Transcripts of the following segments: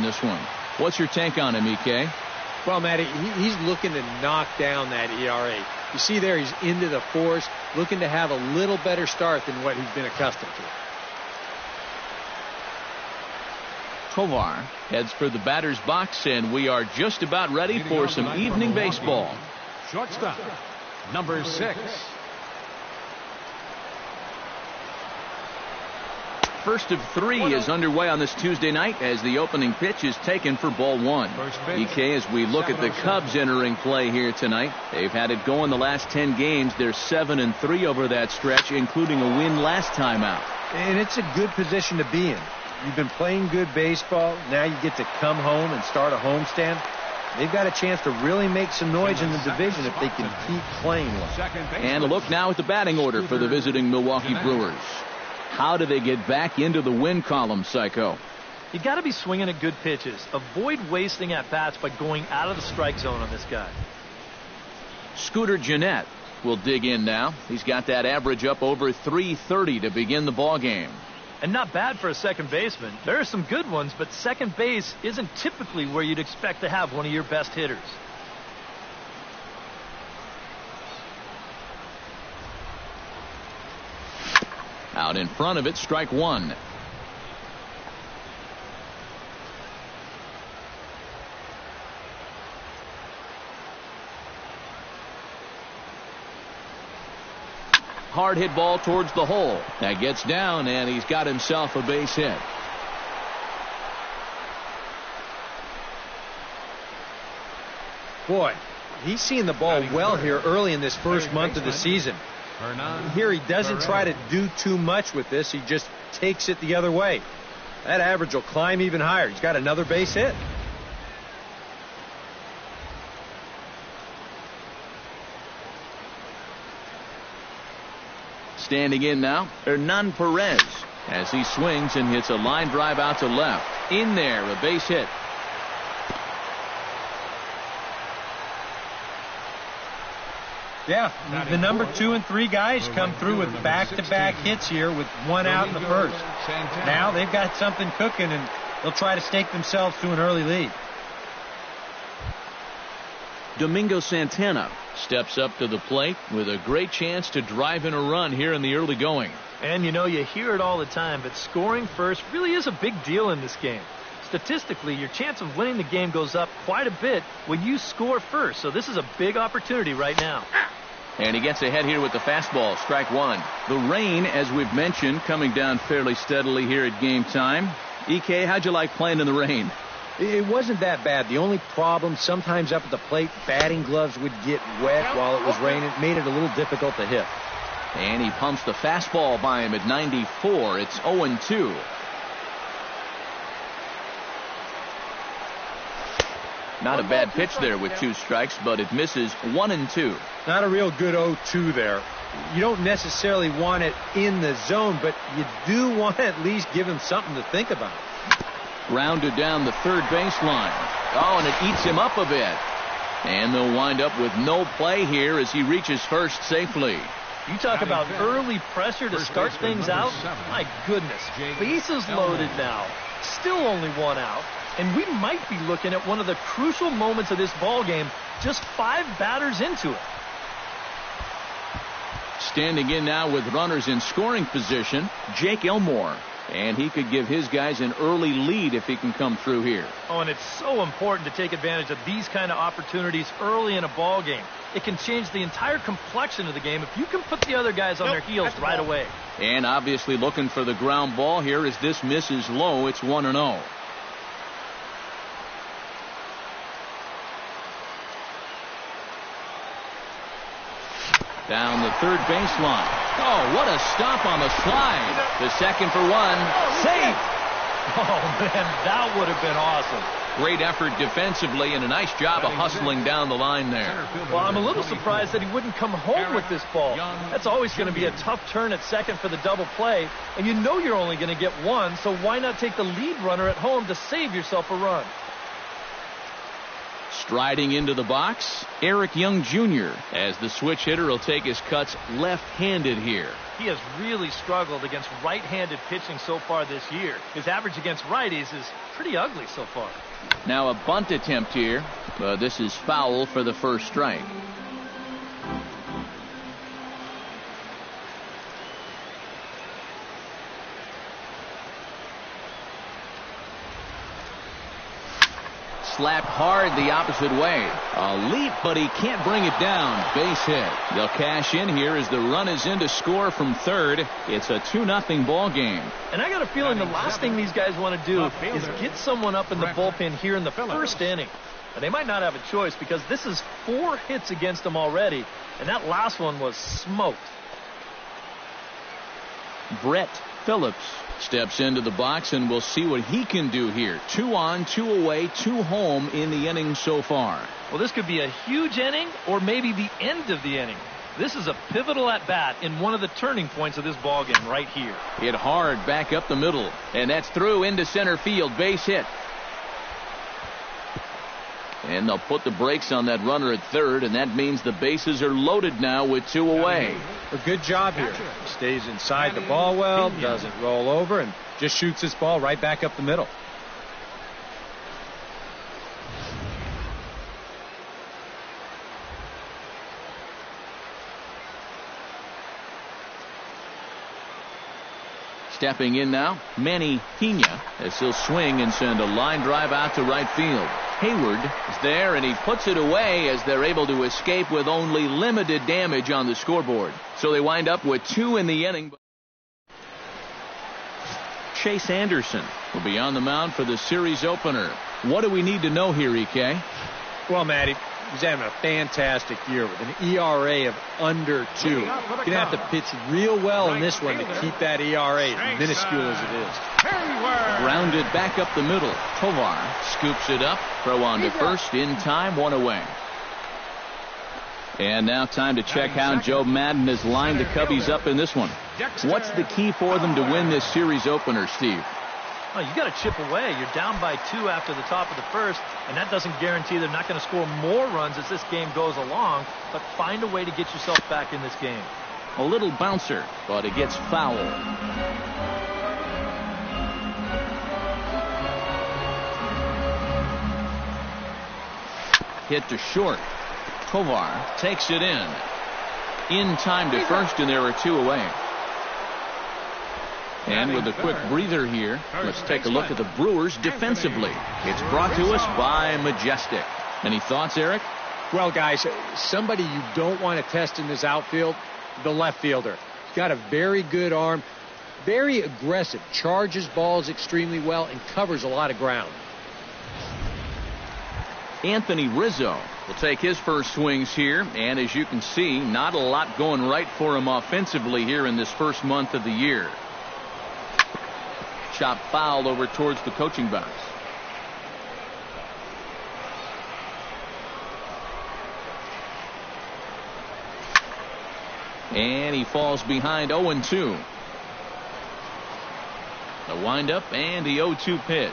this one. What's your take on him, EK? Well, Matty, he's looking to knock down that ERA. You see there, he's into the fours, looking to have a little better start than what he's been accustomed to. Tovar heads for the batter's box, and we are just about ready for some evening baseball. Shortstop, number 6. First of 3 is underway on this Tuesday night as the opening pitch is taken for ball 1. EK, as we look at the Cubs entering play here tonight, they've had it going the last 10 games. They're 7-3 over that stretch, including a win last time out. And it's a good position to be in. You've been playing good baseball. Now you get to come home and start a homestand. They've got a chance to really make some noise in the division if they can keep playing well. And a look now at the batting order for the visiting Milwaukee Brewers. How do they get back into the win column, Psycho? You got to be swinging at good pitches. Avoid wasting at-bats by going out of the strike zone on this guy. Scooter Gennett will dig in now. He's got that average up over 330 to begin the ball game. And not bad for a second baseman. There are some good ones, but second base isn't typically where you'd expect to have one of your best hitters. Out in front of it, strike 1. Hard hit ball towards the hole. That gets down, and he's got himself a base hit. Boy, he's seeing the ball well here early in this first month of the season. Here he doesn't try to do too much with this. He just takes it the other way. That average will climb even higher. He's got another base hit. Standing in now, Hernan Perez, as he swings and hits a line drive out to left. In there, a base hit. Yeah, the number 2 and 3 guys come through with back-to-back hits here with one out in the first. Now they've got something cooking, and they'll try to stake themselves to an early lead. Domingo Santana steps up to the plate with a great chance to drive in a run here in the early going. And you know, you hear it all the time, but scoring first really is a big deal in this game. Statistically, your chance of winning the game goes up quite a bit when you score first. So this is a big opportunity right now. And he gets ahead here with the fastball, strike 1. The rain, as we've mentioned, coming down fairly steadily here at game time. EK, how'd you like playing in the rain? It wasn't that bad. The only problem, sometimes up at the plate, batting gloves would get wet while it was raining. It made it a little difficult to hit. And he pumps the fastball by him at 94. It's 0-2. Not a bad pitch there with 2 strikes, but it misses 1-2. Not a real good 0-2 there. You don't necessarily want it in the zone, but you do want to at least give him something to think about. Grounded down the third baseline. Oh, and it eats him up a bit. And they'll wind up with no play here as he reaches first safely. You talk about early pressure to start things out. My goodness. Bases loaded now. Still only 1 out. And we might be looking at one of the crucial moments of this ball game, just 5 batters into it. Standing in now with runners in scoring position, Jake Elmore. And he could give his guys an early lead if he can come through here. Oh, and it's so important to take advantage of these kind of opportunities early in a ball game. It can change the entire complexion of the game if you can put the other guys on their heels right away. And obviously looking for the ground ball here as this misses low. It's 1-0. Down the third baseline. Oh, what a stop on the slide. The second for 1. Safe. Oh, man, that would have been awesome. Great effort defensively and a nice job of hustling down the line there. Well, I'm a little surprised that he wouldn't come home with this ball. That's always going to be a tough turn at second for the double play. And you know you're only going to get 1, so why not take the lead runner at home to save yourself a run? Striding into the box, Eric Young Jr. as the switch hitter will take his cuts left-handed here. He has really struggled against right-handed pitching so far this year. His average against righties is pretty ugly so far. Now a bunt attempt here, but this is foul for the first strike. Slapped hard the opposite way. A leap, but he can't bring it down. Base hit. They'll cash in here as the run is in to score from third. It's a 2-0 ball game. And I got a feeling the last thing these guys want to do is get someone up in the bullpen here in the first inning. And they might not have a choice because this is 4 hits against them already, and that last one was smoked. Brett Phillips steps into the box, and we'll see what he can do here. 2 on, 2 away, 2 home in the inning so far. Well, this could be a huge inning or maybe the end of the inning. This is a pivotal at-bat in one of the turning points of this ballgame right here. Hit hard back up the middle, and that's through into center field. Base hit. And they'll put the brakes on that runner at third, and that means the bases are loaded now with 2 away. A good job here. Stays inside the ball well, doesn't roll over, and just shoots this ball right back up the middle. Stepping in now, Manny Pena, as he'll swing and send a line drive out to right field. Hayward is there, and he puts it away as they're able to escape with only limited damage on the scoreboard. So they wind up with 2 in the inning. Chase Anderson will be on the mound for the series opener. What do we need to know here, EK? Well, Matty, he's having a fantastic year with an ERA of under 2. You're going to have to pitch real well in this one to keep that ERA as minuscule as it is. Grounded back up the middle. Tovar scoops it up. Throw on to first in time, 1 away. And now time to check how Joe Madden has lined the Cubbies up in this one. What's the key for them to win this series opener, Steve? Oh, you got to chip away. You're down by 2 after the top of the first, and that doesn't guarantee they're not going to score more runs as this game goes along, but find a way to get yourself back in this game. A little bouncer, but it gets foul. Hit to short. Tovar takes it in time to first, and there are 2 away. And with a quick breather here, let's take a look at the Brewers defensively. It's brought to us by Majestic. Any thoughts, Eric? Well, guys, somebody you don't want to test in this outfield, the left fielder. He's got a very good arm, very aggressive, charges balls extremely well, and covers a lot of ground. Anthony Rizzo will take his first swings here, and as you can see, not a lot going right for him offensively here in this first month of the year. Chop foul over towards the coaching box. And he falls behind 0-2. The windup and the 0-2 pitch.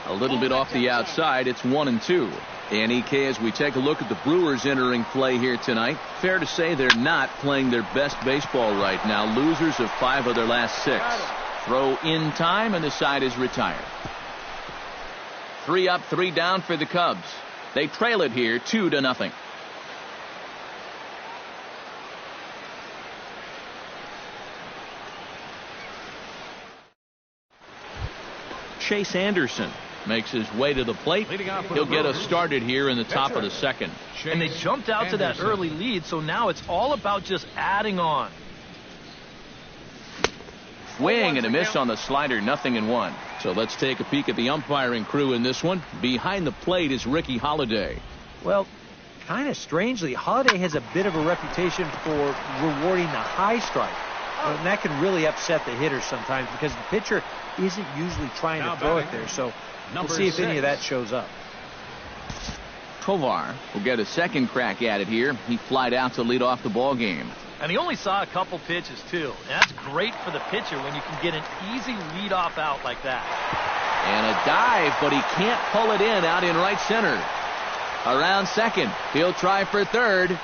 A little bit off the outside. It's 1-2. And EK, as we take a look at the Brewers entering play here tonight, fair to say they're not playing their best baseball right now. Losers of 5 of their last 6. Throw in time, and the side is retired. 3 up, 3 down for the Cubs. They trail it here 2-0. Chase Anderson makes his way to the plate. He'll get us started here in the top of the second. And they jumped out to that early lead, so now it's all about just adding on. Swing and a miss on the slider, 0-1. So let's take a peek at the umpiring crew in this one. Behind the plate is Ricky Holiday. Well, kind of strangely, Holiday has a bit of a reputation for rewarding the high strike. And that can really upset the hitter sometimes because the pitcher isn't usually trying to throw it there. So we'll see if any of that shows up. Tovar will get a second crack at it here. He flied out to lead off the ball game. And he only saw a couple pitches, too. And that's great for the pitcher when you can get an easy leadoff out like that. And a dive, but he can't pull it in out in right center. Around second. He'll try for third.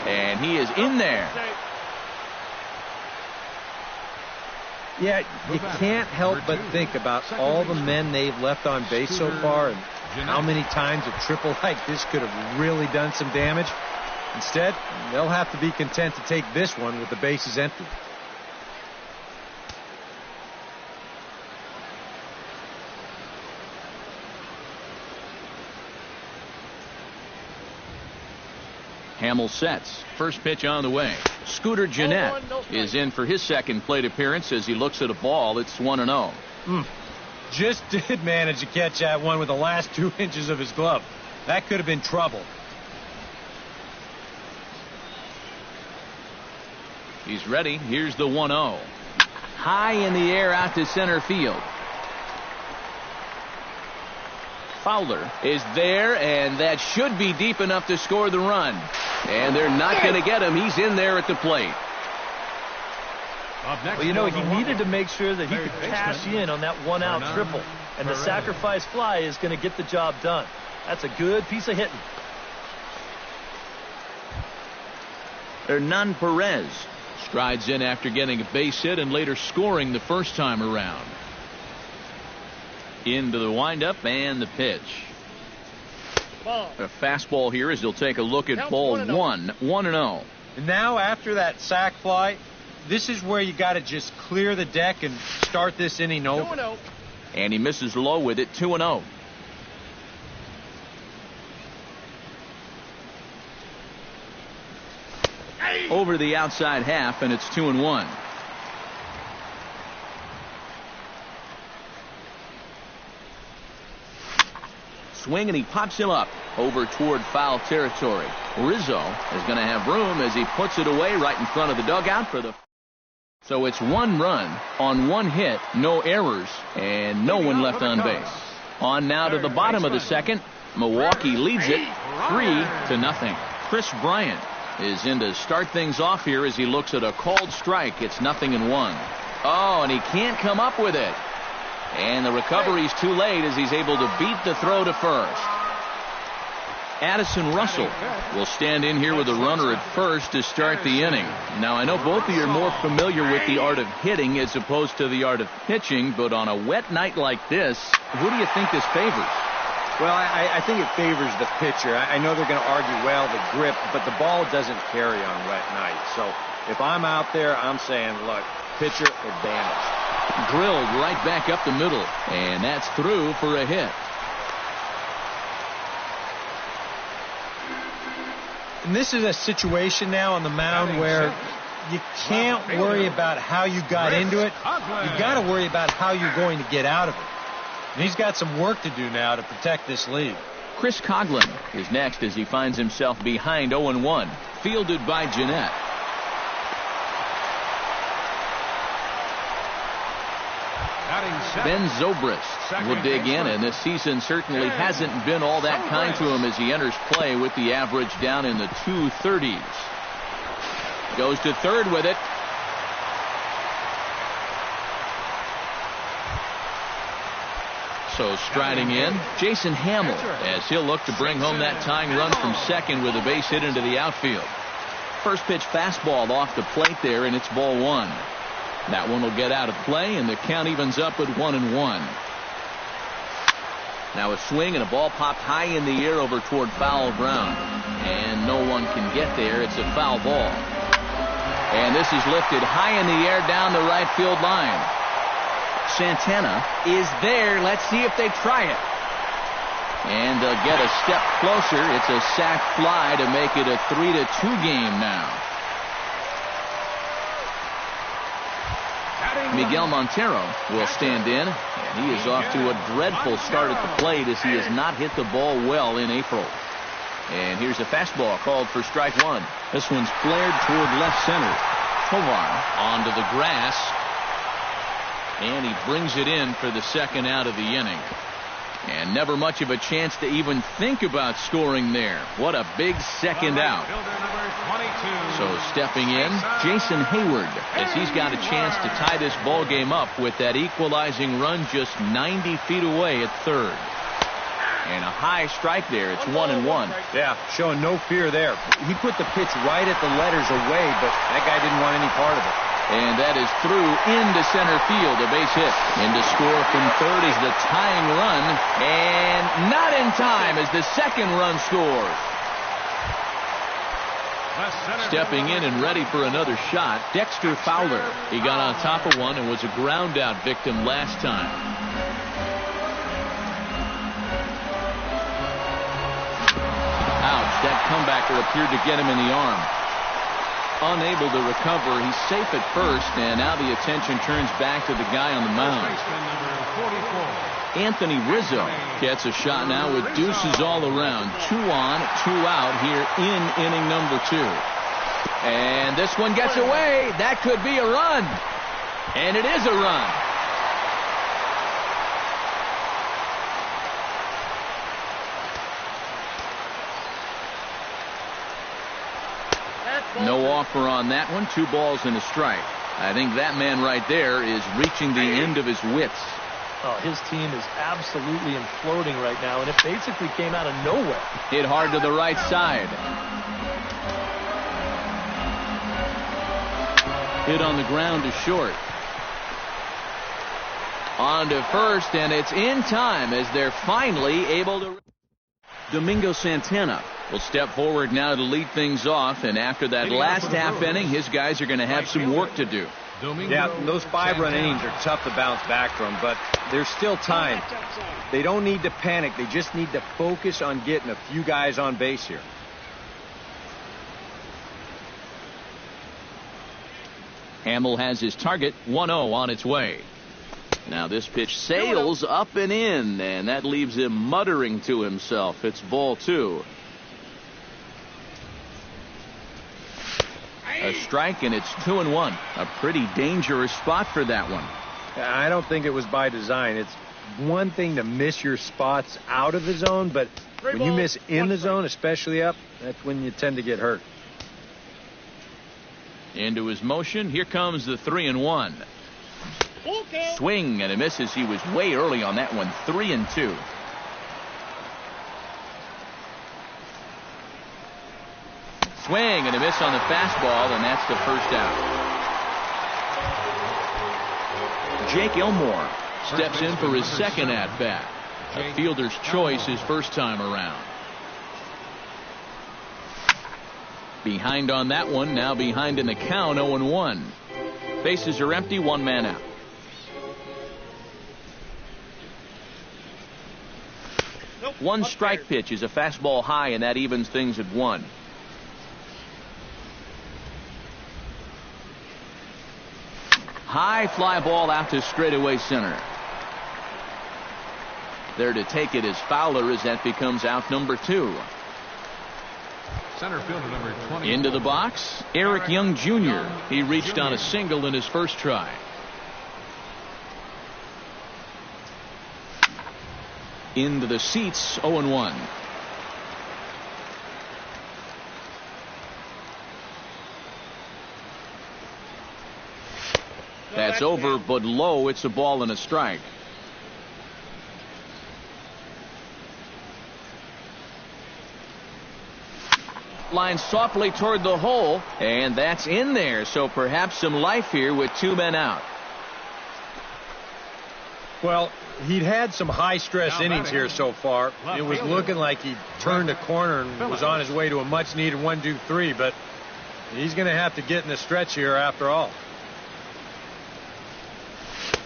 And he is in there. Yeah, you can't help but think about all the men they've left on base so far and how many times a triple like this could have really done some damage. Instead, they'll have to be content to take this one with the bases empty. Hamill sets. First pitch on the way. Scooter Gennett is in for his second plate appearance as he looks at a ball. It's 1-0. Just did manage to catch that one with the last 2 inches of his glove. That could have been trouble. He's ready. Here's the 1-0. High in the air out to center field. Fowler is there, and that should be deep enough to score the run. And they're not going to get him. He's in there at the plate. Well, you know, he needed to make sure that he could cash in on that one-out triple. And the sacrifice fly is going to get the job done. That's a good piece of hitting. Hernan Perez strides in after getting a base hit and later scoring the first time around. Into the windup and the pitch. A fastball here as he'll take a look at ball 1-0. And now after that sac fly, this is where you got to just clear the deck and start this inning over. And he misses low with it. 2-0. Over the outside half, and it's 2-1. Swing, and he pops him up over toward foul territory. Rizzo is going to have room as he puts it away right in front of the dugout for the. So it's 1 run on 1 hit, no errors, and no one left on base. On now to the bottom of the second. Milwaukee leads it 3-0. Chris Bryant is in to start things off here as he looks at a called strike. It's 0-1. Oh, and he can't come up with it. And the recovery's too late as he's able to beat the throw to first. Addison Russell will stand in here with a runner at first to start the inning. Now, I know both of you are more familiar with the art of hitting as opposed to the art of pitching, but on a wet night like this, who do you think this favors? Well, I think it favors the pitcher. I know they're going to argue, well, the grip, but the ball doesn't carry on wet nights. So if I'm out there, I'm saying, look, pitcher advantage. Drilled right back up the middle, and that's through for a hit. And this is a situation now on the mound where you can't worry about how you got into it. You got to worry about how you're going to get out of it. And he's got some work to do now to protect this lead. Chris Coghlan is next as he finds himself behind 0-1. Fielded by Gennett. Ben Zobrist will dig in, and this season certainly hasn't been all that kind to him as he enters play with the average down in the 230s. Goes to third with it. So striding in, Jason Hamill as he'll look to bring home that tying run from second with a base hit into the outfield. First pitch fastball off the plate there, and it's ball 1. That one will get out of play, and the count evens up at 1-1. Now a swing, and a ball popped high in the air over toward foul ground. And no one can get there. It's a foul ball. And this is lifted high in the air down the right field line. Santana is there. Let's see if they try it. And they'll get a step closer. It's a sac fly to make it a 3-2 game now. Miguel Montero will stand in, and he is off to a dreadful start at the plate as he has not hit the ball well in April. And here's a fastball called for strike 1. This one's flared toward left center. Tovar onto the grass, and he brings it in for the second out of the inning. And never much of a chance to even think about scoring there. What a big second out. So stepping in, Jason Hayward, as he's got a chance to tie this ball game up with that equalizing run just 90 feet away at third. And a high strike there. It's 1-1. Yeah, showing no fear there. He put the pitch right at the letters away, but that guy didn't want any part of it. And that is through into center field, a base hit. And to score from third is the tying run. And not in time as the second run scores. Stepping in and ready for another shot, Dexter Fowler. He got on top of one and was a ground out victim last time. Ouch, that comebacker appeared to get him in the arm. Unable to recover, he's safe at first, and now the attention turns back to the guy on the mound. Anthony Rizzo gets a shot now with deuces all around. 2 on, 2 out here in inning number 2. And this one gets away. That could be a run. And it is a run. No offer on that one. 2 balls and a strike. I think that man right there is reaching the end of his wits. Oh, his team is absolutely imploding right now, and it basically came out of nowhere. Hit hard to the right side. Hit on the ground to short. On to first, and it's in time as they're finally able to... Domingo Santana will step forward now to lead things off, and after that last half inning, his guys are going to have some work to do. Yeah, those 5-run innings are tough to bounce back from, but there's still time. They don't need to panic. They just need to focus on getting a few guys on base here. Hamill has his target, 1-0 on its way. Now this pitch sails up and in, and that leaves him muttering to himself. It's ball 2. A strike, and it's 2-1. A pretty dangerous spot for that one. I don't think it was by design. It's one thing to miss your spots out of the zone, but when you miss in the zone, especially up, that's when you tend to get hurt. Into his motion. Here comes the 3-1. Swing and a misses. He was way early on that one. 3-2. Swing and a miss on the fastball, and that's the first out. Jake Elmore steps in for his second at-bat. A fielder's choice his first time around. Behind on that one, now behind in the count, 0-1. Bases are empty, 1 man out. One strike pitch is a fastball high, and that evens things at 1. High fly ball out to straightaway center. There to take it is Fowler as that becomes out number 2. Center fielder number 20. Into the box, Eric Young Jr. He reached on a single in his first try. Into the seats, 0-1. That's over, but low. It's a ball and a strike. Line softly toward the hole, and that's in there. So perhaps some life here with 2 men out. Well, he'd had some high-stress innings here so far. It was looking like he turned a corner and was on his way to a much-needed 1-2-3, but he's going to have to get in the stretch here after all.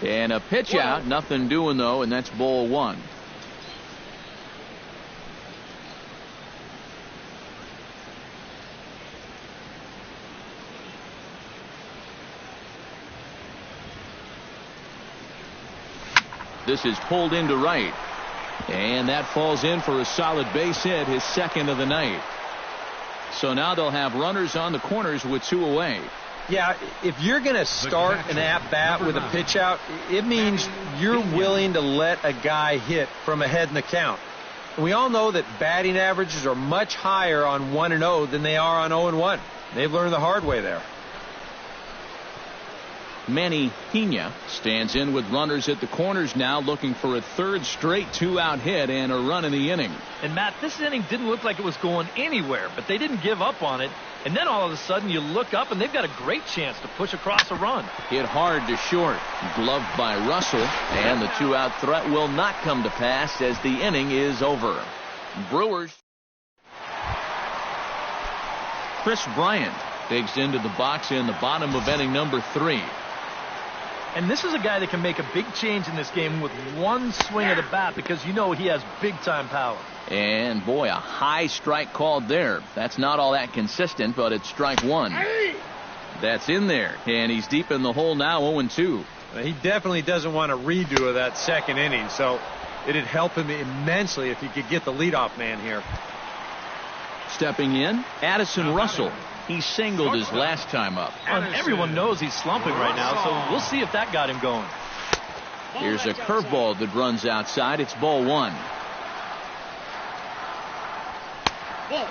And a pitch out, nothing doing though, and that's ball 1. This is pulled into right, and that falls in for a solid base hit, his second of the night. So now they'll have runners on the corners with 2 away. Yeah, if you're going to start an at-bat with a pitch out, it means you're willing to let a guy hit from ahead in the count. And we all know that batting averages are much higher on 1-0 than they are on 0-1. They've learned the hard way there. Manny Pena stands in with runners at the corners now, looking for a third straight 2-out hit and a run in the inning. And Matt, this inning didn't look like it was going anywhere, but they didn't give up on it. And then all of a sudden you look up and they've got a great chance to push across a run. Hit hard to short, gloved by Russell, and the 2-out threat will not come to pass as the inning is over. Brewers. Chris Bryant digs into the box in the bottom of inning number 3. And this is a guy that can make a big change in this game with one swing of the bat, because you know he has big-time power. And, boy, a high strike called there. That's not all that consistent, but it's strike 1. That's in there, and he's deep in the hole now, 0-2. He definitely doesn't want a redo of that second inning, so it'd help him immensely if he could get the leadoff man here. Stepping in, Addison Russell. He singled his last time up. And everyone knows he's slumping right now, so we'll see if that got him going. Here's a curveball that runs outside. It's ball 1.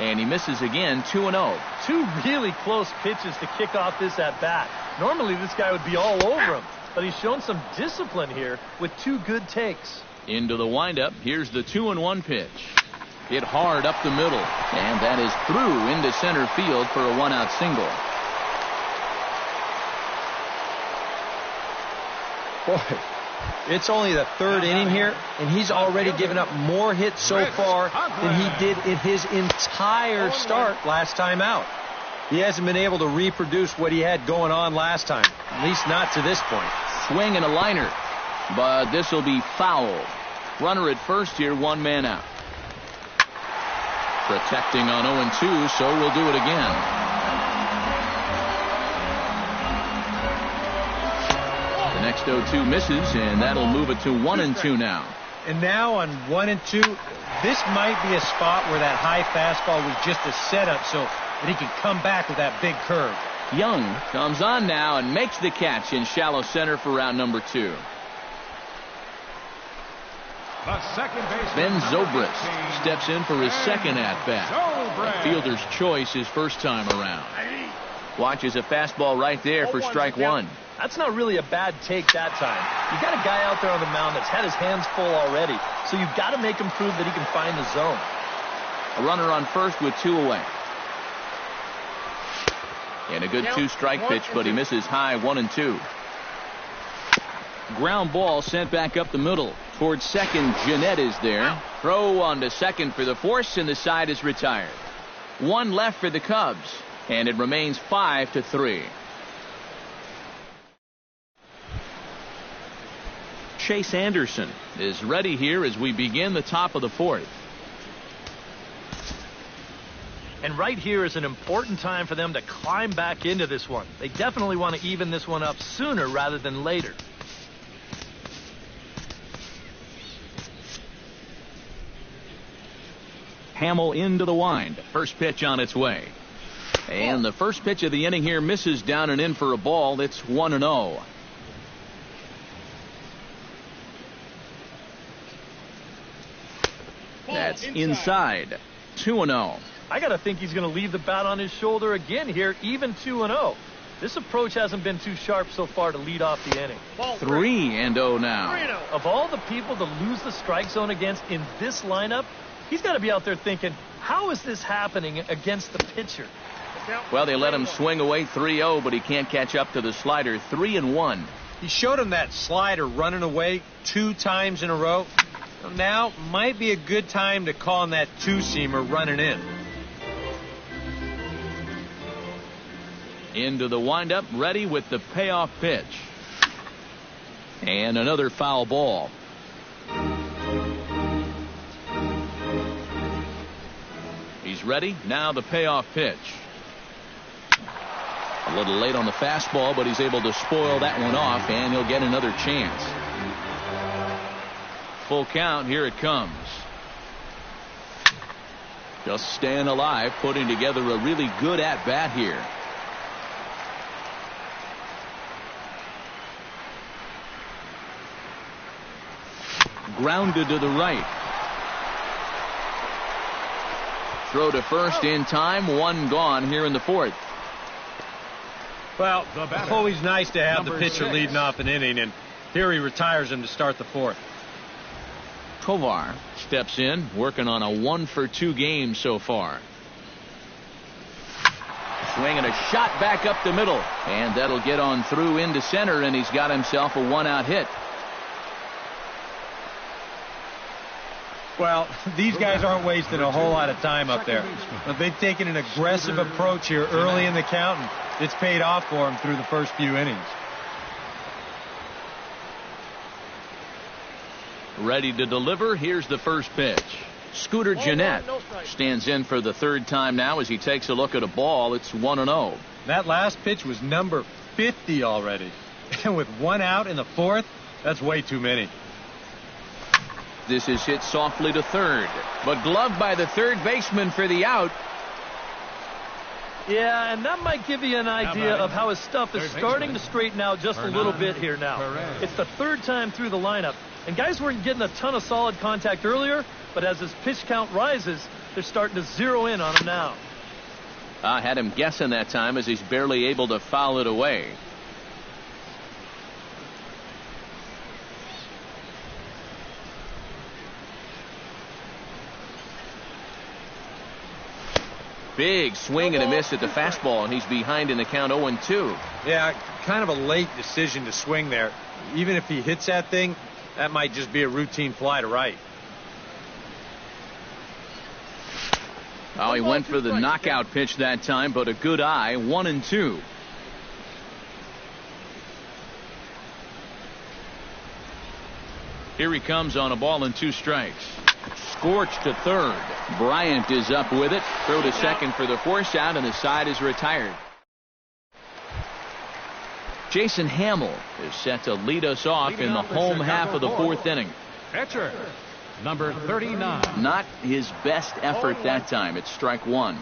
And he misses again, 2-0. Two really close pitches to kick off this at-bat. Normally this guy would be all over him, but he's shown some discipline here with 2 good takes. Into the windup. Here's the 2-1 pitch. Hit hard up the middle, and that is through into center field for a 1-out single. Boy, it's only the 3rd inning here, and he's already given up more hits so far than he did in his entire start last time out. He hasn't been able to reproduce what he had going on last time, at least not to this point. Swing and a liner, but this will be foul. Runner at first here, 1 man out. Protecting on 0-2, so we'll do it again. The next 0-2 misses, and that'll move it to 1-2 now. And now on 1-2, this might be a spot where that high fastball was just a setup so that he can come back with that big curve. Young comes on now and makes the catch in shallow center for round number 2. Ben Zobrist steps in for his second at-bat. Fielder's choice his first time around. Watches a fastball right there for strike 1. That's not really a bad take that time. You got a guy out there on the mound that's had his hands full already, so you've got to make him prove that he can find the zone. A runner on first with 2 away. And a good 2-strike pitch, but he misses high, 1-2. Ground ball sent back up the middle. Towards second, Jeanette is there. Throw on to second for the force, and the side is retired. 1 left for the Cubs, and it remains 5-3. Chase Anderson is ready here as we begin the top of the 4th. And right here is an important time for them to climb back into this one. They definitely want to even this one up sooner rather than later. Hamill into the wind. First pitch on its way. And the first pitch of the inning here misses down and in for a ball. It's 1-0. That's inside. 2-0. I got to think he's going to leave the bat on his shoulder again here, even 2-0. This approach hasn't been too sharp so far to lead off the inning. 3-0 now. Of all the people to lose the strike zone against in this lineup, he's got to be out there thinking, how is this happening against the pitcher? Well, they let him swing away 3-0, but he can't catch up to the slider. 3-1. He showed him that slider running away 2 times in a row. Now might be a good time to call him that 2-seamer running in. Into the windup, ready with the payoff pitch. And another foul ball. He's ready. Now the payoff pitch. A little late on the fastball, but he's able to spoil that one off, and he'll get another chance. Full count. Here it comes. Just staying alive, putting together a really good at-bat here. grounded to the right. Throw to first in time. One gone here in the fourth. Well, always nice to have the pitcher leading off an inning, and here he retires him to start the fourth. Tovar steps in, working on a 1-for-2 game so far. Swing and a shot back up the middle, and that'll get on through into center, and he's got himself a 1-out hit. Well, these guys aren't wasting a whole lot of time up there. But they've taken an aggressive approach here early in the count, and it's paid off for them through the first few innings. Ready to deliver. Here's the first pitch. Scooter Gennett stands in for the third time now as he takes a look at a ball. It's 1-0. That last pitch was number 50 already. And with 1 out in the fourth, that's way too many. This is hit softly to third, but gloved by the third baseman for the out. Yeah, and that might give you an idea of how his stuff is starting to straighten out just a little bit here now. It's the third time through the lineup, and guys weren't getting a ton of solid contact earlier, but as his pitch count rises, they're starting to zero in on him now. I had him guessing that time as he's barely able to foul it away. Big swing and a miss at the fastball, and he's behind in the count 0-2. Yeah, kind of a late decision to swing there. Even if he hits that thing, that might just be a routine fly to right. Oh, he went for the knockout pitch that time, but a good eye. 1-2. Here he comes on a ball and 2 strikes. Scorched to third. Bryant is up with it. Throw to second for the force out, and the side is retired. Jason Hamill is set to lead us off in the home half of the fourth inning. Pitcher, number 39. Not his best effort that time. It's strike 1.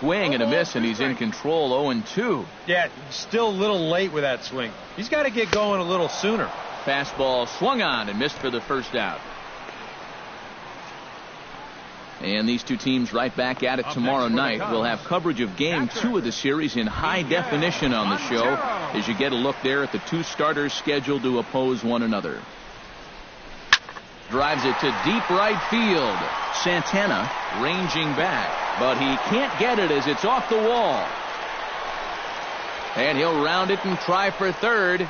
Swing and a miss, and he's in control. 0-2. Yeah, still a little late with that swing. He's got to get going a little sooner. Fastball swung on and missed for the first out. And these two teams right back at it tomorrow night. We'll have coverage of game 2 of the series in high definition on the show as you get a look there at the 2 starters scheduled to oppose one another. Drives it to deep right field. Santana ranging back, but he can't get it as it's off the wall. And he'll round it and try for third.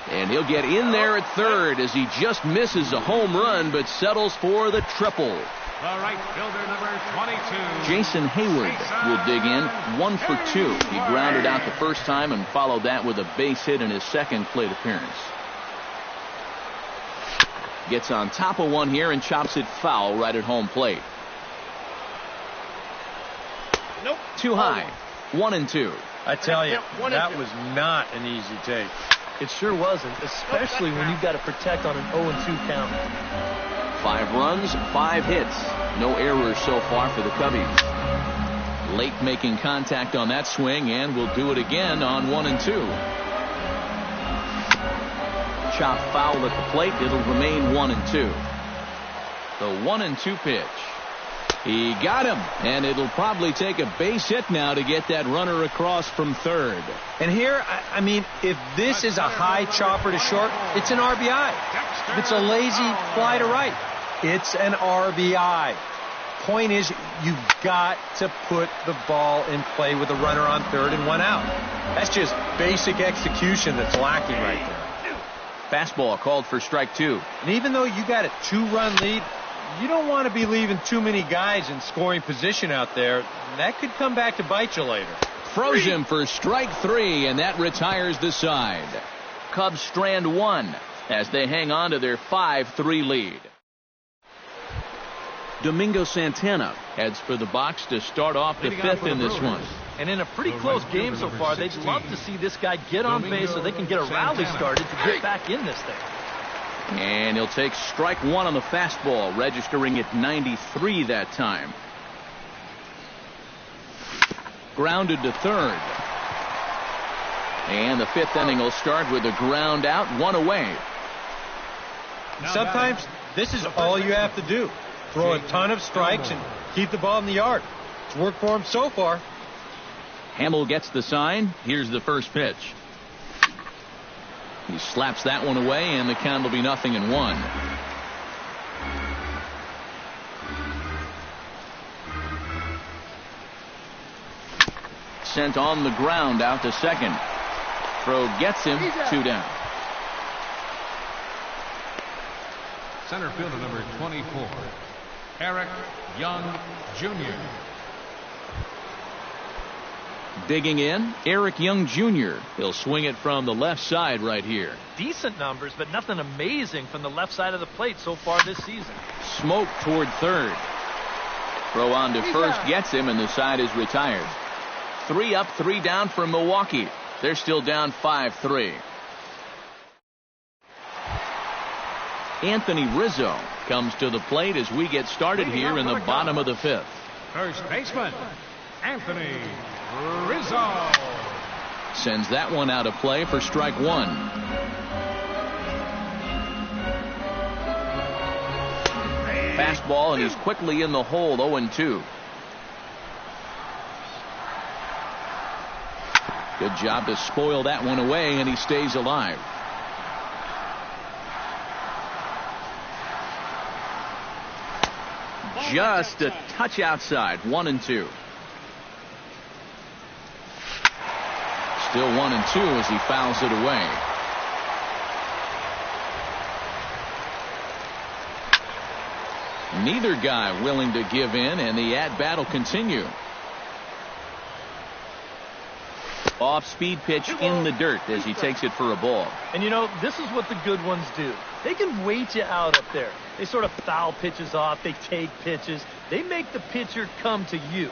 And he'll get in there at third as he just misses a home run but settles for the triple. The right fielder, number 22. Jason Hayward will dig in. 1 for 2. He grounded out the first time and followed that with a base hit in his second plate appearance. Gets on top of one here and chops it foul right at home plate. Nope. Too high. 1-2. I tell you, that was not an easy take. It sure wasn't, especially when you've got to protect on an 0-2 count. 5 runs, 5 hits. No errors so far for the Cubbies. Late making contact on that swing, and will do it again on 1-2. Chop foul at the plate. It'll remain 1-2. The 1-2 pitch. He got him, and it'll probably take a base hit now to get that runner across from third. And here, I mean, if this is a high chopper to short, it's an RBI. If it's a lazy fly to right, it's an RBI. Point is, you've got to put the ball in play with a runner on third and 1 out. That's just basic execution that's lacking right there. Fastball called for strike 2. And even though you got a 2-run lead, you don't want to be leaving too many guys in scoring position out there. That could come back to bite you later. Throws him for strike 3, and that retires the side. Cubs strand 1 as they hang on to their 5-3 lead. Domingo Santana heads for the box to start off the 5th in this one. And in a pretty close game so far, they'd love to see this guy get on base so they can get a rally started to get back in this thing. And he'll take strike 1 on the fastball, registering at 93 that time. Grounded to third. And the 5th inning will start with a ground out, 1 away. Sometimes this is all you have to do. Throw a ton of strikes and keep the ball in the yard. It's worked for him so far. Hamill gets the sign. Here's the first pitch. He slaps that one away, and the count will be 0-1. Sent on the ground out to second. Throw gets him, 2 down. Center fielder number 24, Eric Young, Jr. Digging in, Eric Young Jr. He'll swing it from the left side right here. Decent numbers, but nothing amazing from the left side of the plate so far this season. Smoke toward third. Throw on to first gets him, and the side is retired. 3 up, 3 down for Milwaukee. They're still down 5-3. Anthony Rizzo comes to the plate as we get started here in the bottom of the 5th. First baseman, Anthony Rizzo. Sends that one out of play for strike 1. Fastball, and he's quickly in the hole, 0-2. Good job to spoil that one away, and he stays alive. Just a touch outside, 1-2. Still 1-2 as he fouls it away. Neither guy willing to give in, and the at-bat will continue. Off-speed pitch in the dirt as he takes it for a ball. And you know, this is what the good ones do. They can wait you out up there. They sort of foul pitches off. They take pitches. They make the pitcher come to you.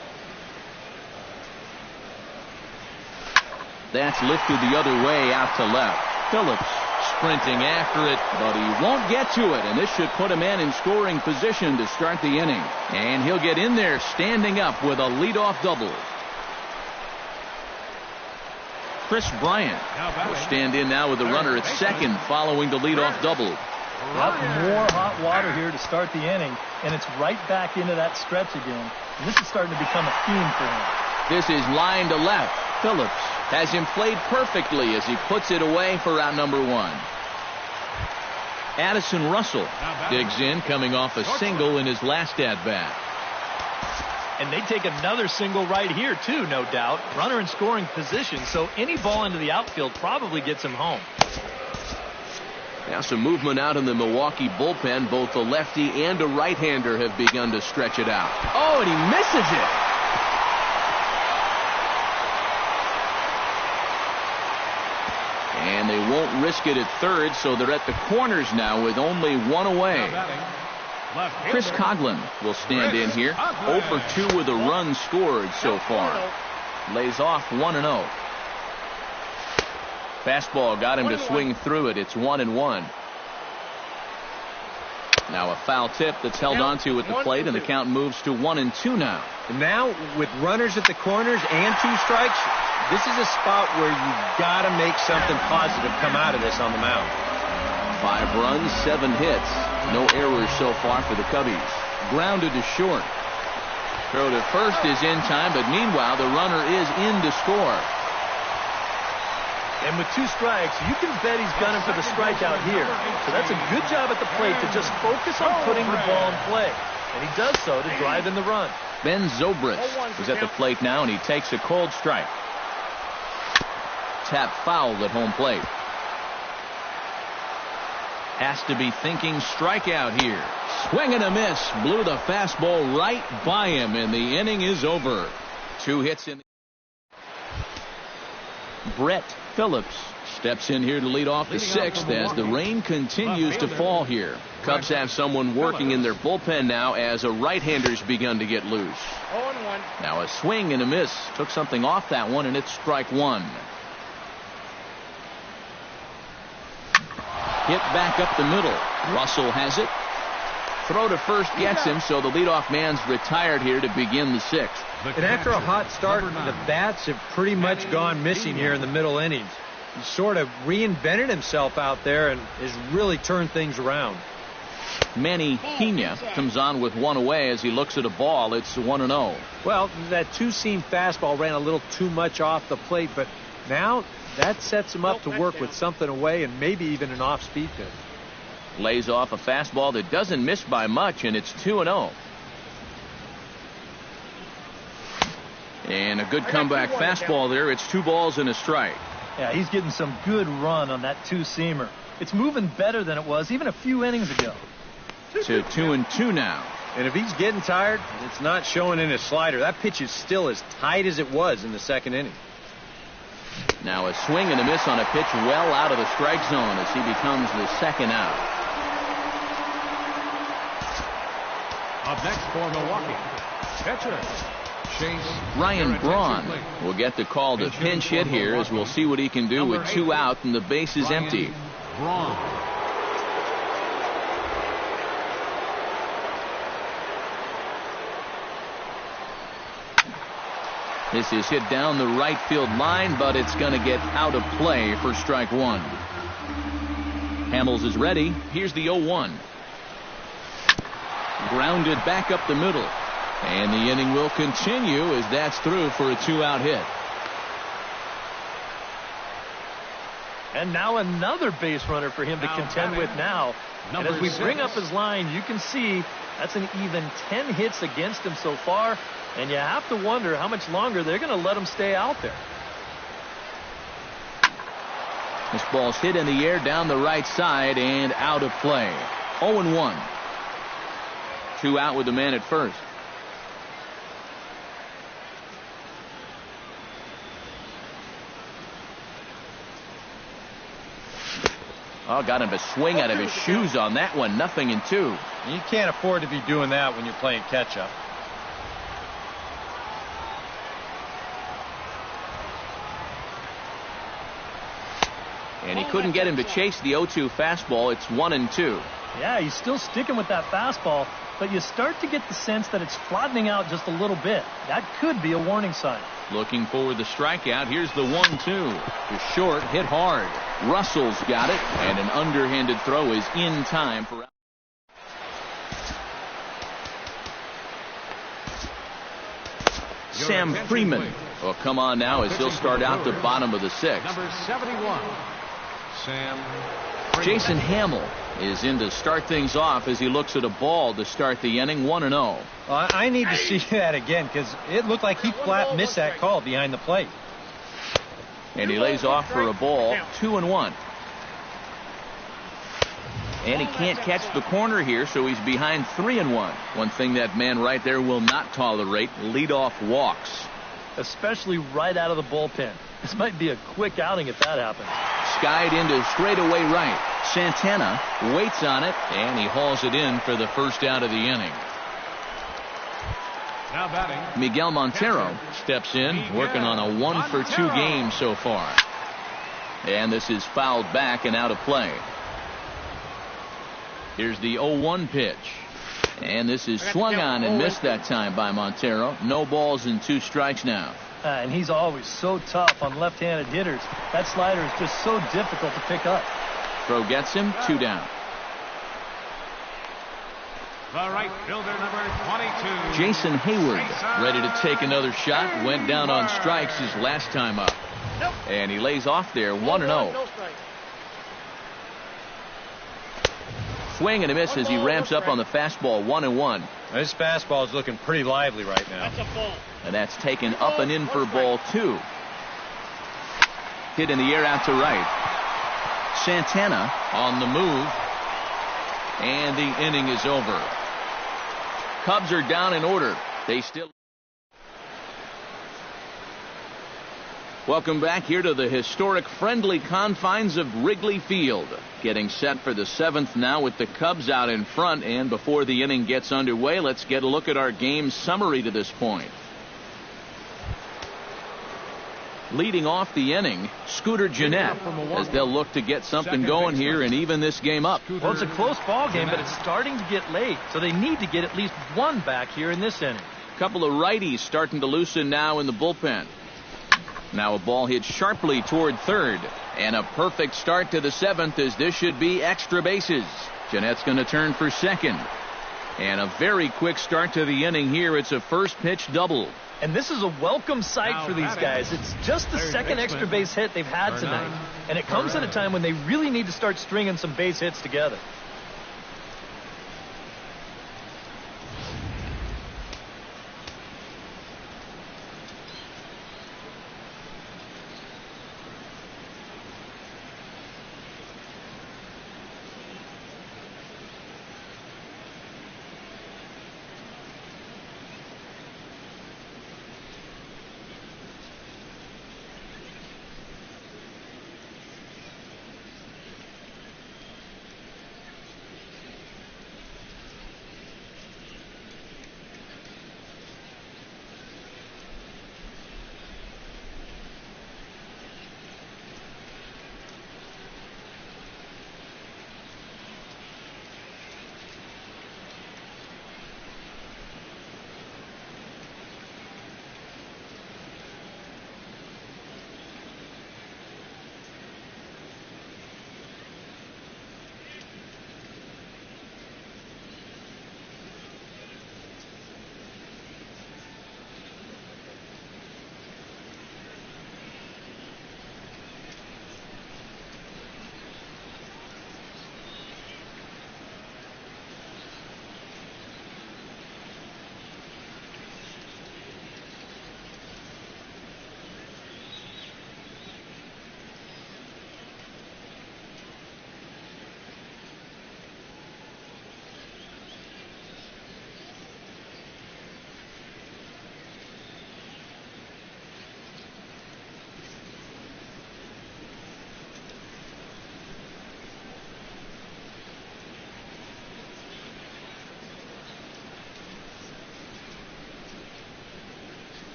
That's lifted the other way out to left. Phillips sprinting after it, but he won't get to it, and this should put a man in scoring position to start the inning. And he'll get in there standing up with a leadoff double. Chris Bryant will stand in now with the runner at second following the leadoff double. More hot water here to start the inning, and it's right back into that stretch again. And this is starting to become a theme for him. This is line to left. Phillips has him played perfectly as he puts it away for out number 1. Addison Russell digs in, coming off a single in his last at-bat. And they take another single right here, too, no doubt. Runner in scoring position, so any ball into the outfield probably gets him home. Now some movement out in the Milwaukee bullpen. Both the lefty and a right-hander have begun to stretch it out. Oh, and he misses it. And they won't risk it at third, so they're at the corners now with only 1 away. Chris Coughlin will stand in here. 0 for 2 with a run scored so far. Lays off 1-0. Fastball got him to swing through it. It's 1-1. Now a foul tip that's held onto at the plate, and the count moves to 1-2 now. And now with runners at the corners and 2 strikes, this is a spot where you've got to make something positive come out of this on the mound. 5 runs, 7 hits. No errors so far for the Cubbies. Grounded to short. Throw to first is in time, but meanwhile the runner is in to score. And with 2 strikes, you can bet he's gunning for the strikeout here. So that's a good job at the plate to just focus on putting the ball in play. And he does so to drive in the run. Ben Zobrist is at the plate now, and he takes a cold strike. Tap fouled at home plate. Has to be thinking strikeout here. Swing and a miss. Blew the fastball right by him, and the inning is over. 2 hits in. Brett Phillips steps in here to lead off the 6th as the rain continues to fall here. Cubs have someone working in their bullpen now as a right-hander's begun to get loose. Now a swing and a miss. Took something off that one, and it's strike 1. Hit back up the middle. Russell has it. Throw to first gets him, so the leadoff man's retired here to begin the 6th. And after a hot start, the bats have pretty much gone missing here in the middle innings. He sort of reinvented himself out there and has really turned things around. Manny Pena comes on with one away as he looks at a ball. It's 1-0. Well, that two-seam fastball ran a little too much off the plate, but now that sets him up to work with something away and maybe even an off-speed pitch. Lays off a fastball that doesn't miss by much, and it's 2-0. And a good comeback fastball there. It's 2 balls and a strike. Yeah, he's getting some good run on that two-seamer. It's moving better than it was even a few innings ago. To 2-2 now. And if he's getting tired, it's not showing in his slider. That pitch is still as tight as it was in the second inning. Now a swing and a miss on a pitch well out of the strike zone as he becomes the second out. Up next for Milwaukee, catcher Chase Ryan Braun will get the call to pinch hit here as we'll see what he can do with 2 out and the base is empty. Braun. This is hit down the right field line, but it's going to get out of play for strike 1. Hamels is ready. Here's the 0-1. Grounded back up the middle. And the inning will continue as that's through for a 2-out hit. And now another base runner for him to contend with now. And as we bring up his line, you can see that's an even 10 hits against him so far. And you have to wonder how much longer they're going to let him stay out there. This ball's hit in the air down the right side and out of play. 0-1. 2 out with the man at first. Oh, got him a swing out of his shoes on that one. 0-2. You can't afford to be doing that when you're playing catch-up. And he couldn't get him to chase the 0-2 fastball. It's 1-2. Yeah, he's still sticking with that fastball, but you start to get the sense that it's flattening out just a little bit. That could be a warning sign. Looking for the strikeout. Here's the 1-2. To short, hit hard. Russell's got it, and an underhanded throw is in time for. Sam Freeman will come on now as he'll start out the bottom of the 6th. Number 71, Sam Freeman. Jason Hamill is in to start things off as he looks at a ball to start the inning. 1-0. Well, I need to see that again because it looked like he flat missed that call behind the plate. And he lays off for a ball. 2-1. And he can't catch the corner here, so he's behind 3-1. One thing that man right there will not tolerate: leadoff walks. Especially right out of the bullpen. This might be a quick outing if that happens. Skied into straightaway right. Santana waits on it, and he hauls it in for the first out of the inning. Now batting, Miguel Montero steps in, working on a 1-for-2 game so far. And this is fouled back and out of play. Here's the 0-1 pitch. And this is swung on and missed that time by Montero. No balls and 2 strikes now. And he's always so tough on left-handed hitters. That slider is just so difficult to pick up. Throw gets him, 2 down. the right fielder, number 22. Jason Hayward ready to take another shot. Went down on strikes his last time up. And he lays off there, 1-0. Swing and a miss as he ramps up on the fastball, 1-1. This fastball is looking pretty lively right now. And that's taken up and in for ball 2. Hit in the air out to right. Santana on the move. And the inning is over. Cubs are down in order. They still. Welcome back here to the historic friendly confines of Wrigley Field. Getting set for the 7th now with the Cubs out in front. And before the inning gets underway, let's get a look at our game summary to this point. Leading off the inning, Scooter Gennett, as they'll look to get something going here and even this game up. Well, it's a close ball game, but it's starting to get late, so they need to get at least one back here in this inning. Couple of righties starting to loosen now in the bullpen. Now a ball hit sharply toward third. And a perfect start to the seventh, as this should be extra bases. Jeanette's going to turn for second. And a very quick start to the inning here. It's a first pitch double. And this is a welcome sight for these guys. It's just the second extra base hit they've had tonight. And it comes at a time when they really need to start stringing some base hits together.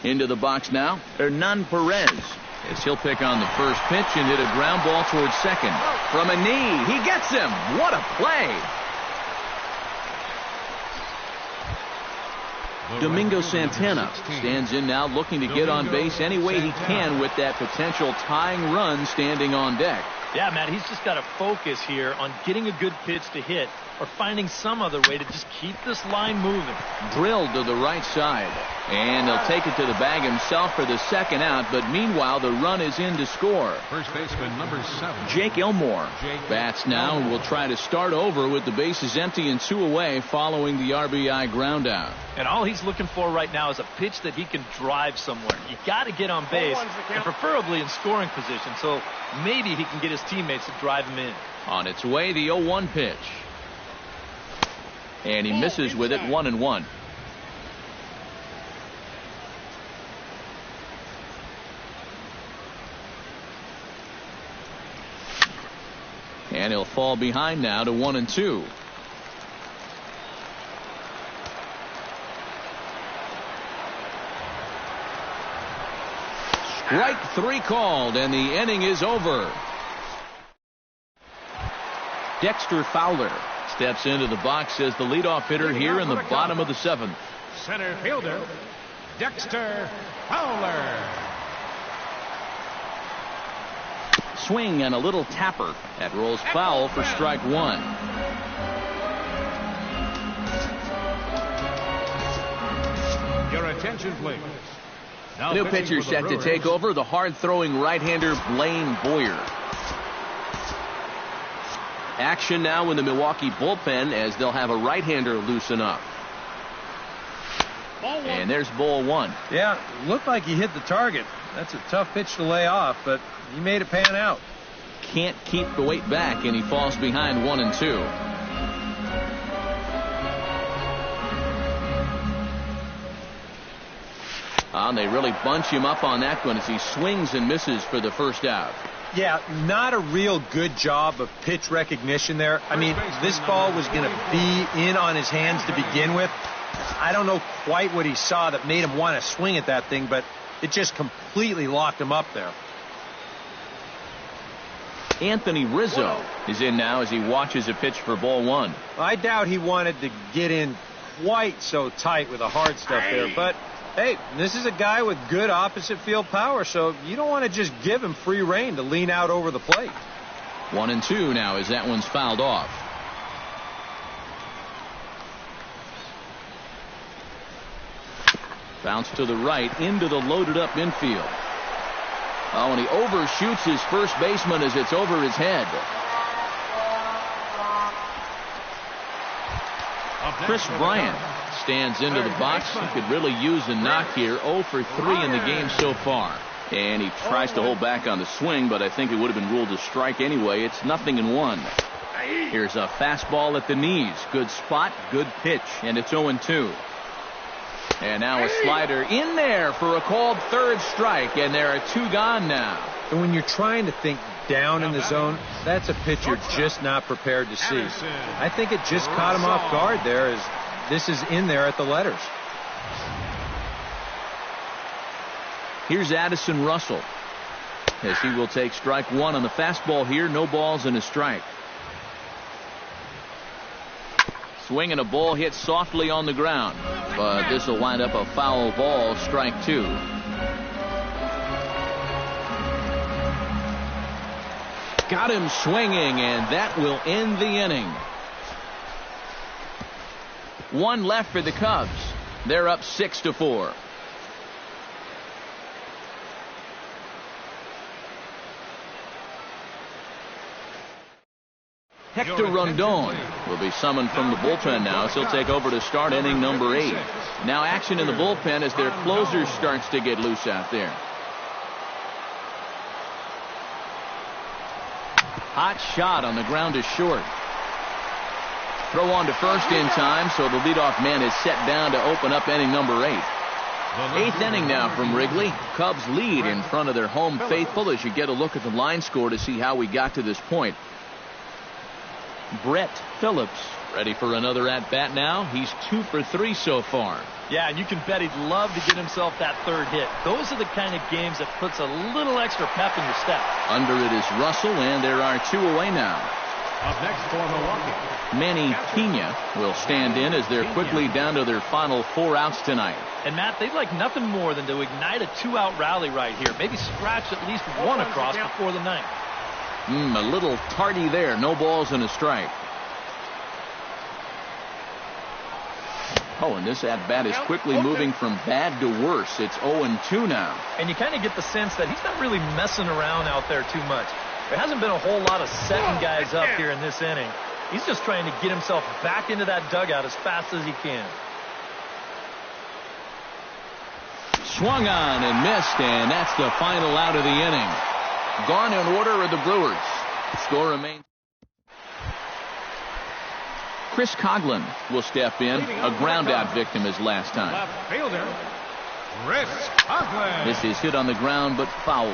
Into the box now, Hernan Perez, as he'll pick on the first pitch and hit a ground ball towards second. From a knee, he gets him. What a play. Domingo Santana stands in now, looking to get on base any way he can with that potential tying run standing on deck. Yeah, Matt, he's just got to focus here on getting a good pitch to hit or finding some other way to just keep this line moving. Drilled to the right side, and he'll take it to the bag himself for the second out, but meanwhile the run is in to score. First baseman number 7, Jake Elmore bats now and will try to start over with the bases empty and 2 away following the RBI ground out. And all he's looking for right now is a pitch that he can drive somewhere. You got to get on base, and preferably in scoring position, so maybe he can get his teammates to drive him in. On its way, the 0-1 pitch. And he misses with it, 1-1. And he'll fall behind now to 1-2. Strike 3 called, and the inning is over. Dexter Fowler steps into the box as the leadoff hitter here in the bottom of the 7th. Center fielder, Dexter Fowler. Swing and a little tapper. That rolls foul for strike 1. Your attention, please. The new pitcher set to take over, the hard-throwing right-hander Blaine Boyer. Action now in the Milwaukee bullpen as they'll have a right-hander loosen up. And there's ball 1. Yeah, looked like he hit the target. That's a tough pitch to lay off, but he made it pan out. Can't keep the weight back, and he falls behind 1-2. And they really bunch him up on that one as he swings and misses for the first out. Yeah, not a real good job of pitch recognition there. I mean, this ball was going to be in on his hands to begin with. I don't know quite what he saw that made him want to swing at that thing, but it just completely locked him up there. Anthony Rizzo is in now as he watches a pitch for ball 1. I doubt he wanted to get in quite so tight with the hard stuff there, but hey, this is a guy with good opposite field power, so you don't want to just give him free rein to lean out over the plate. 1-2 now as that one's fouled off. Bounce to the right into the loaded up infield. Oh, and he overshoots his first baseman as it's over his head. Chris Bryant stands into the box. He could really use a knock here. 0 for 3 in the game so far. And he tries to hold back on the swing, but I think it would have been ruled a strike anyway. It's 0-1. Here's a fastball at the knees. Good spot, good pitch, and it's 0-2. And now a slider in there for a called third strike, and there are 2 gone now. And when you're trying to think down in the zone, that's a pitch you're just not prepared to see. I think it just caught him off guard there as this is in there at the letters. Here's Addison Russell as he will take strike 1 on the fastball here. No balls and a strike. Swing and a ball hit softly on the ground, but this will wind up a foul ball, strike 2. Got him swinging, and that will end the inning. 1 left for the Cubs. They're up 6-4. Hector Rondon will be summoned from the bullpen now, so he'll take over to start inning number 8. Now action in the bullpen as their closer starts to get loose out there. Hot shot on the ground is short. Throw on to first in time, so the leadoff man is set down to open up inning number 8. 8th inning now from Wrigley. Cubs lead in front of their home faithful as you get a look at the line score to see how we got to this point. Brett Phillips Ready for another at-bat now. He's 2 for 3 so far. Yeah, and you can bet he'd love to get himself that third hit. Those are the kind of games that puts a little extra pep in your step. Under it is Russell, and there are 2 away now. Up next for Milwaukee, Manny Pena will stand in as they're quickly down to their final 4 outs tonight. And, Matt, they'd like nothing more than to ignite a 2-out rally right here. Maybe scratch at least 1 across before the 9th. A little tardy there. No balls and a strike. Oh, and this at-bat is quickly moving from bad to worse. It's 0-2 now. And you kind of get the sense that he's not really messing around out there too much. There hasn't been a whole lot of setting guys up here in this inning. He's just trying to get himself back into that dugout as fast as he can. Swung on and missed, and that's the final out of the inning. Gone in order are the Brewers. Score remains. Chris Coughlin will step in. A ground-out victim his last time. left fielder, Chris Coughlin. This is hit on the ground, but foul.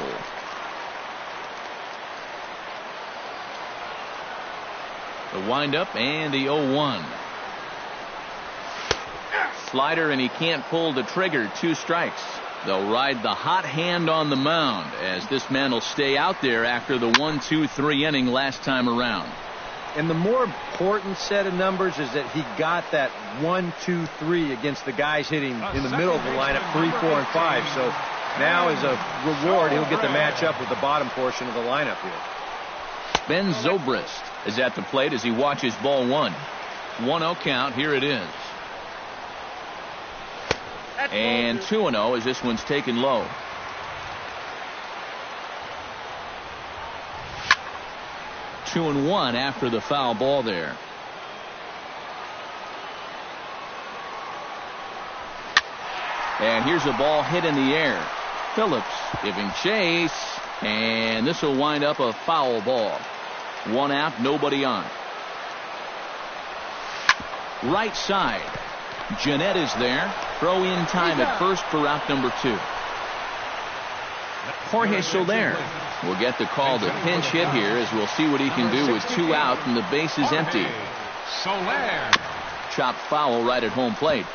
The windup and the 0-1. Slider, and he can't pull the trigger. 2 strikes. They'll ride the hot hand on the mound as this man will stay out there after the 1-2-3 inning last time around. And the more important set of numbers is that he got that 1, 2, 3 against the guys hitting in the middle of the lineup, 3, 4, and 5. So now as a reward, he'll get to match up with the bottom portion of the lineup here. Ben Zobrist is at the plate as he watches ball 1. 1-0 count. Here it is. And 2-0 as this one's taken low. Two and 1 after the foul ball there. And here's a ball hit in the air. Phillips giving chase, and this will wind up a foul ball. 1 out, nobody on. Right side. Jeanette is there. Throw in time at first for out number 2. Jorge Soler will get the call to pinch hit here as we'll see what he can do with 2 out and the base is empty. Soler. Chopped foul right at home plate.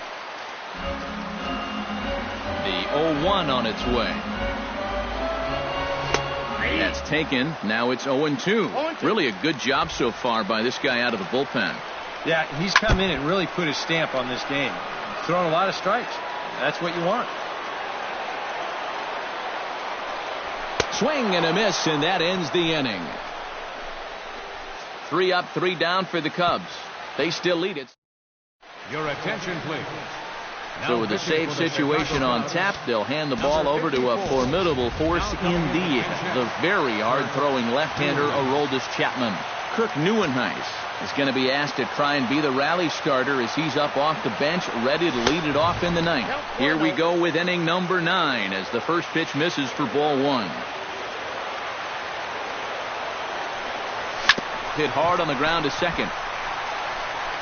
The 0-1 on its way. That's taken. Now it's 0-2. Really a good job so far by this guy out of the bullpen. Yeah, he's come in and really put his stamp on this game. Thrown a lot of strikes. That's what you want. Swing and a miss, and that ends the inning. 3 up, 3 down for the Cubs. They still lead it. Your attention, please. So with a save situation on tap, they'll hand the ball over to a formidable force indeed. The very hard-throwing left-hander Aroldis Chapman. Kirk Neuenhuis is going to be asked to try and be the rally starter as he's up off the bench, ready to lead it off in the 9th. Here we go with inning number 9 as the first pitch misses for ball 1. Hit hard on the ground to second.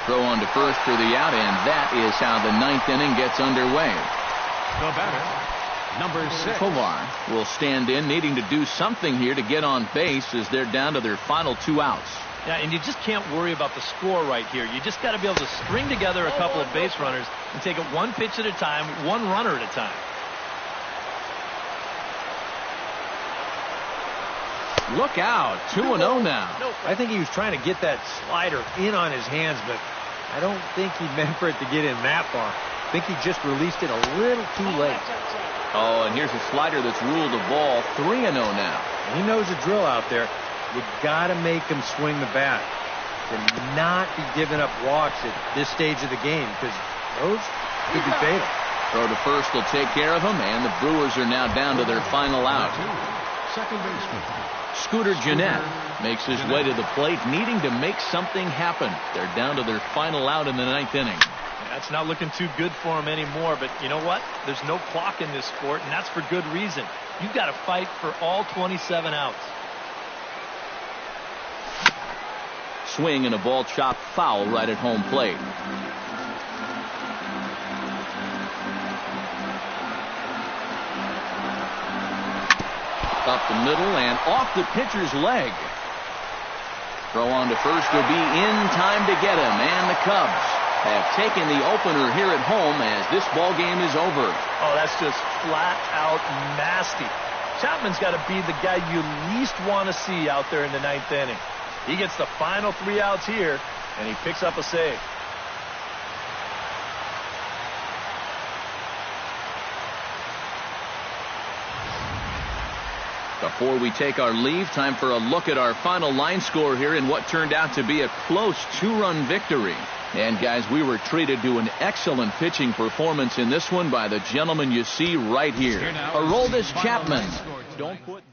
Throw on to first for the out, and that is how the 9th inning gets underway. The batter, number 6. Tovar will stand in, needing to do something here to get on base as they're down to their final 2 outs. Yeah, and you just can't worry about the score right here. You just got to be able to string together a couple of base runners and take it 1 pitch at a time, 1 runner at a time. Look out, 2-0 now. I think he was trying to get that slider in on his hands, but I don't think he meant for it to get in that far. I think he just released it a little too late. Oh, and here's a slider that's ruled a ball. 3-0 now. He knows the drill out there. You got to make him swing the bat. To not be giving up walks at this stage of the game, because those could be fatal. Throw to first will take care of him, and the Brewers are now down to their final out. Second baseman. Scooter Jeanette makes his way to the plate, needing to make something happen. They're down to their final out in the 9th inning. That's not looking too good for him anymore, but you know what? There's no clock in this sport, and that's for good reason. You've got to fight for all 27 outs. Swing and a ball chopped foul right at home plate. Up the middle and off the pitcher's leg. Throw on to first will be in time to get him, and the Cubs have taken the opener here at home as this ball game is over. Oh, that's just flat out nasty. Chapman's got to be the guy you least want to see out there in the ninth inning. He gets the final 3 outs here, and he picks up a save. Before we take our leave, time for a look at our final line score here in what turned out to be a close 2-run victory. And, guys, we were treated to an excellent pitching performance in this one by the gentleman you see right here. Aroldis Chapman. Don't put